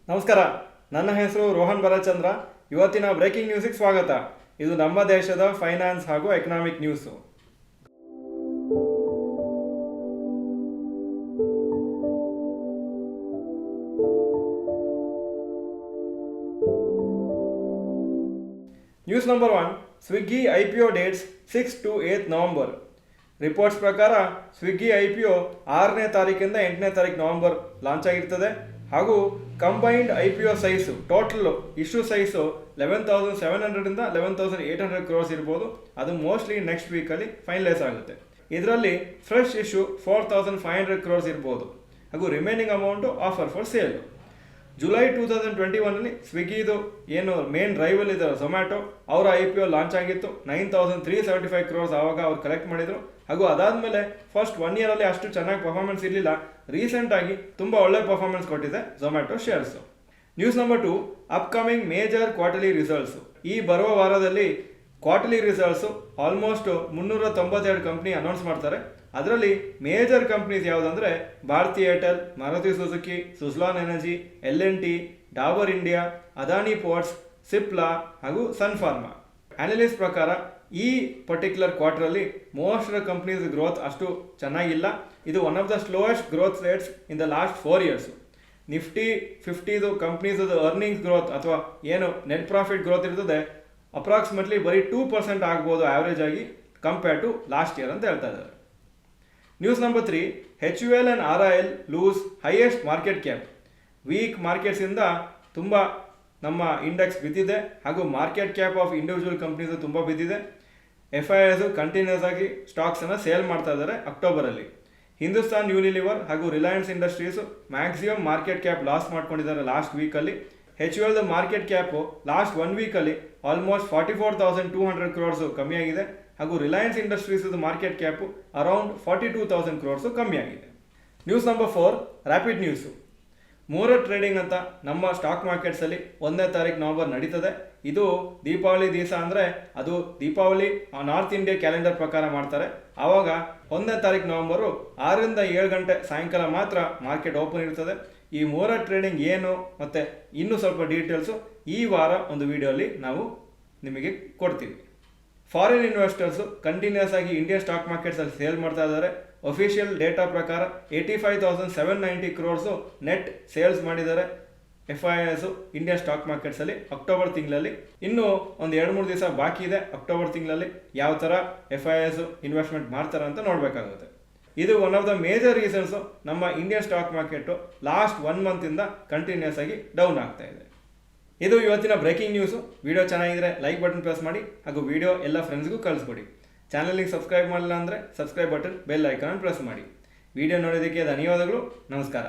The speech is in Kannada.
ನಮಸ್ಕಾರ. ನನ್ನ ಹೆಸರು ರೋಹನ್ ಭರಚಂದ್ರ. ಇವತ್ತಿನ ಬ್ರೇಕಿಂಗ್ ನ್ಯೂಸಿಗೆ ಸ್ವಾಗತ. ಇದು ನಮ್ಮ ದೇಶದ ಫೈನಾನ್ಸ್ ಹಾಗೂ economic news. News number 1, Swiggy IPO dates 6 to 8 November. Reports ಪ್ರಕಾರ ಸ್ವಿಗ್ಗಿ IPO 6ನೇ ತಾರೀಕಿಂದ 8ನೇ ತಾರೀಕು ನವೆಂಬರ್ ಲಾಂಚ್ ಆಗಿರ್ತದೆ. ಹಾಗೂ combined IPO size, total issue size 11,700 ಇಂದ 11,800 ಕ್ರೋರ್ಸ್ ಇರ್ಬೋದು. ಅದು ಮೋಸ್ಟ್ಲಿ ನೆಕ್ಸ್ಟ್ ವೀಕಲ್ಲಿ ಫೈನಲೈಸ್ ಆಗುತ್ತೆ. ಇದರಲ್ಲಿ ಫ್ರೆಶ್ ಇಶ್ಯೂ 4,500 ಕ್ರೋರ್ಸ್ ಇರ್ಬೋದು. ಹಾಗೂ remaining amount offer for sale. July 2021 ಸ್ವಿಗ್ಗಿದು ಏನು ಮೇನ್ ರೈವಲ್ ಇದೆ ಝೊಮ್ಯಾಟೊ, ಅವರ IPO ಲಾಂಚ್ ಆಗಿತ್ತು. 9,375 ಕ್ರೋರ್ಸ್ ಆವಾಗ ಅವ್ರು ಕಲೆಕ್ಟ್ ಮಾಡಿದರು. ಹಾಗೂ ಅದಾದಮೇಲೆ ಫಸ್ಟ್ 1 ಇಯರಲ್ಲಿ ಅಷ್ಟು ಚೆನ್ನಾಗಿ ಪರ್ಫಾರ್ಮೆನ್ಸ್ ಇರಲಿಲ್ಲ. ರೀಸೆಂಟಾಗಿ ತುಂಬ ಒಳ್ಳೆ ಪರ್ಫಾರ್ಮೆನ್ಸ್ ಕೊಟ್ಟಿದೆ Zomato shares. News number 2, upcoming major quarterly results. ಈ ಬರುವ ವಾರದಲ್ಲಿ quarterly results almost 392 company announce ಮಾಡ್ತಾರೆ. ಅದರಲ್ಲಿ ಮೇಜರ್ ಕಂಪ್ನೀಸ್ ಯಾವುದಂದರೆ Bharti Airtel, Maruti Suzuki, Suzlon energy, L&T, Dabur India, Adani ports, Cipla ಹಾಗೂ ಸನ್ ಫಾರ್ಮಾ. ಅನಲಿಸ್ಟ್ ಪ್ರಕಾರ ಈ ಪರ್ಟಿಕ್ಯುಲರ್ ಕ್ವಾರ್ಟರಲ್ಲಿ most of the companies growth ಅಷ್ಟು ಚೆನ್ನಾಗಿಲ್ಲ. ಇದು one of the slowest growth rates in the last 4 years. Nifty 50 ಕಂಪ್ನೀಸದು ಅರ್ನಿಂಗ್ಸ್ ಗ್ರೋತ್ ಅಥವಾ ಏನು ನೆಟ್ ಪ್ರಾಫಿಟ್ ಗ್ರೋತ್ ಇರ್ತದೆ ಅಪ್ರಾಕ್ಸಿಮೇಟ್ಲಿ ಬರೀ 2% ಆಗ್ಬೋದು ಆವ್ರೇಜ್ ಆಗಿ ಕಂಪೇರ್ ಟು ಲಾಸ್ಟ್ ಇಯರ್ ಅಂತ ಹೇಳ್ತಾ ಇದ್ದಾರೆ. News number 3, HUL and RIL lose highest market cap. Week ಮಾರ್ಕೆಟ್ಸಿಂದ ತುಂಬ ನಮ್ಮ ಇಂಡೆಕ್ಸ್ ಬಿದ್ದಿದೆ. ಹಾಗೂ market cap of individual companies ತುಂಬ ಬಿದ್ದಿದೆ. FIIs ಕಂಟಿನ್ಯೂಸ್ ಆಗಿ ಸ್ಟಾಕ್ಸನ್ನು ಸೇಲ್ ಮಾಡ್ತಾ ಇದ್ದಾರೆ ಅಕ್ಟೋಬರಲ್ಲಿ. ಹಿಂದೂಸ್ತಾನ್ ಯೂನಿಲಿವರ್ ಹಾಗೂ Reliance industries maximum market cap loss ಮಾಡ್ಕೊಂಡಿದ್ದಾರೆ ಲಾಸ್ಟ್ ವೀಕಲ್ಲಿ. HULದ ಮಾರ್ಕೆಟ್ ಕ್ಯಾಪು ಲಾಸ್ಟ್ 1 ವೀಕಲ್ಲಿ ಆಲ್ಮೋಸ್ಟ್ 44,200 ಕ್ರೋರ್ಸು ಕಮ್ಮಿಯಾಗಿದೆ. ಹಾಗೂ ರಿಲಯನ್ಸ್ ಇಂಡಸ್ಟ್ರೀಸ್ದು ಮಾರ್ಕೆಟ್ ಕ್ಯಾಪು ಅರೌಂಡ್ 42,000 ಕ್ರೋರ್ಸು ಕಮ್ಮಿಯಾಗಿದೆ. News number 4, rapid news. Muhurat trading ಅಂತ ನಮ್ಮ ಸ್ಟಾಕ್ ಮಾರ್ಕೆಟ್ಸಲ್ಲಿ 1ನೇ ತಾರೀಕು ನವೆಂಬರ್ ನಡೀತದೆ. ಇದು ದೀಪಾವಳಿ ದಿವಸ ಅಂದರೆ ಅದು ದೀಪಾವಳಿ ನಾರ್ತ್ ಇಂಡಿಯಾ ಕ್ಯಾಲೆಂಡರ್ ಪ್ರಕಾರ ಮಾಡ್ತಾರೆ. ಆವಾಗ 1ನೇ ತಾರೀಕು ನವೆಂಬರು 6 ರಿಂದ 7 ಗಂಟೆ ಸಾಯಂಕಾಲ ಮಾತ್ರ ಮಾರ್ಕೆಟ್ ಓಪನ್ ಇರ್ತದೆ. ಈ ಮೂರರ್ ಟ್ರೇಡಿಂಗ್ ಏನು ಮತ್ತು ಇನ್ನೂ ಸ್ವಲ್ಪ ಡೀಟೇಲ್ಸು ಈ ವಾರ ಒಂದು ವಿಡಿಯೋಲಿ ನಾವು ನಿಮಗೆ ಕೊಡ್ತೀವಿ. ಫಾರಿನ್ ಇನ್ವೆಸ್ಟರ್ಸು ಕಂಟಿನ್ಯೂಸ್ ಆಗಿ ಇಂಡಿಯನ್ ಸ್ಟಾಕ್ ಮಾರ್ಕೆಟ್ಸಲ್ಲಿ ಸೇಲ್ ಮಾಡ್ತಾ ಇದ್ದಾರೆ. ಅಫಿಷಿಯಲ್ ಡೇಟಾ ಪ್ರಕಾರ 85,790 ಕ್ರೋರ್ಸು ನೆಟ್ ಸೇಲ್ಸ್ ಮಾಡಿದ್ದಾರೆ FIIಸು ಇಂಡಿಯನ್ ಸ್ಟಾಕ್ ಮಾರ್ಕೆಟ್ಸಲ್ಲಿ ಅಕ್ಟೋಬರ್ ತಿಂಗಳಲ್ಲಿ. ಇನ್ನೂ ಒಂದು 2-3 ದಿವಸ ಬಾಕಿ ಇದೆ ಅಕ್ಟೋಬರ್ ತಿಂಗಳಲ್ಲಿ ಯಾವ ಥರ FIIಸು ಇನ್ವೆಸ್ಟ್ಮೆಂಟ್ ಮಾಡ್ತಾರೆ ಅಂತ ನೋಡಬೇಕಾಗುತ್ತೆ. ಇದು one of the major reasons ನಮ್ಮ ಇಂಡಿಯನ್ ಸ್ಟಾಕ್ ಮಾರ್ಕೆಟು ಲಾಸ್ಟ್ 1 ಮಂತಿಂದ ಕಂಟಿನ್ಯೂಸ್ ಆಗಿ ಡೌನ್ ಆಗ್ತಾ ಇದೆ. ಇದು ಇವತ್ತಿನ ಬ್ರೇಕಿಂಗ್ ನ್ಯೂಸು. ವಿಡಿಯೋ ಚೆನ್ನಾಗಿದ್ರೆ ಲೈಕ್ ಬಟನ್ ಪ್ರೆಸ್ ಮಾಡಿ ಹಾಗೂ ವಿಡಿಯೋ ಎಲ್ಲ ಫ್ರೆಂಡ್ಸ್ಗೂ ಕಳಿಸ್ಕೊಡಿ. ಚಾನಲಿಗೆ ಸಬ್ಸ್ಕ್ರೈಬ್ ಮಾಡಿಲ್ಲ ಅಂದರೆ subscribe button, bell icon press ಮಾಡಿ. ವಿಡಿಯೋ ನೋಡೋದಕ್ಕೆ ಧನ್ಯವಾದಗಳು. ನಮಸ್ಕಾರ.